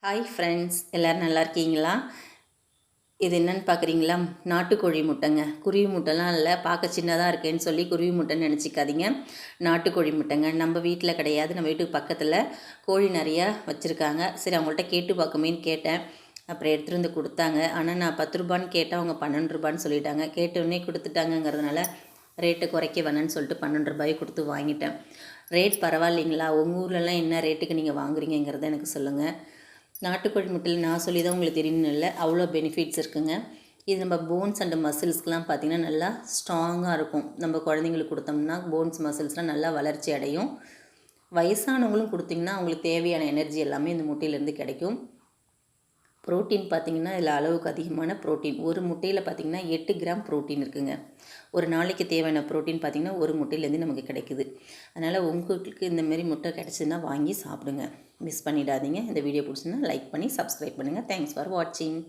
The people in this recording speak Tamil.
ஹாய் ஃப்ரெண்ட்ஸ், எல்லோரும் நல்லா இருக்கீங்களா? இது என்னென்னு பார்க்குறீங்களா? நாட்டுக்கோழி முட்டைங்க. குருவி முட்டைலாம் இல்லை, பார்க்க சின்னதாக இருக்கேன்னு சொல்லி குருவி முட்டைன்னு நினச்சிக்காதீங்க. நாட்டுக்கோழி முட்டைங்க. நம்ம வீட்டில் கிடையாது, நம்ம வீட்டுக்கு பக்கத்தில் கோழி நிறையா வச்சுருக்காங்க. சரி, அவங்கள்ட்ட கேட்டு பார்க்குமேன்னு கேட்டேன். அப்புறம் எடுத்துகிட்டு வந்து கொடுத்தாங்க. ஆனால் நான் 10 ரூபான்னு கேட்டால் அவங்க 12 ரூபான்னு சொல்லிட்டாங்க. கேட்டவுடனே கொடுத்துட்டாங்கங்கிறதுனால ரேட்டு குறைக்க வேணான்னு சொல்லிட்டு 12 ரூபாய் கொடுத்து வாங்கிட்டேன். ரேட் பரவாயில்லைங்களா? உங்கள் ஊர்லலாம் என்ன ரேட்டுக்கு நீங்கள் வாங்குறீங்கிறத எனக்கு சொல்லுங்கள். நாட்டுக்கோழி முட்டையில் நான் சொல்லி தான் உங்களுக்கு தெரியணும்னு இல்லை, அவ்வளோ பெனிஃபிட்ஸ் இருக்குங்க. இது நம்ம போன்ஸ் அண்ட் மசில்ஸ்க்கெலாம் பார்த்திங்கன்னா நல்லா ஸ்ட்ராங்காக இருக்கும். நம்ம குழந்தைங்களுக்கு கொடுத்தோம்னா போன்ஸ் மசில்ஸ்லாம் நல்லா வளர்ச்சி அடையும். வயசானவங்களும் கொடுத்திங்கன்னா அவங்களுக்கு தேவையான எனர்ஜி எல்லாமே இந்த முட்டையிலேருந்து கிடைக்கும். ப்ரோட்டீன் பார்த்திங்கன்னா இதில் அளவுக்கு அதிகமான ப்ரோட்டீன். ஒரு முட்டையில் பார்த்திங்கன்னா 8 கிராம் ப்ரோட்டீன் இருக்குதுங்க. ஒரு நாளைக்கு தேவையான ப்ரோட்டீன் பார்த்திங்கன்னா ஒரு முட்டையிலேருந்து நமக்கு கிடைக்குது. அதனால் உங்களுக்கு இந்தமாரி முட்டை கிடச்சிதுன்னா வாங்கி சாப்பிடுங்க, மிஸ் பண்ணிடாதீங்க. இந்த வீடியோ பிடிச்சிருந்தா லைக் பண்ணி சப்ஸ்கிரைப் பண்ணுங்கள். தேங்க்ஸ் ஃபார் வாட்சிங்.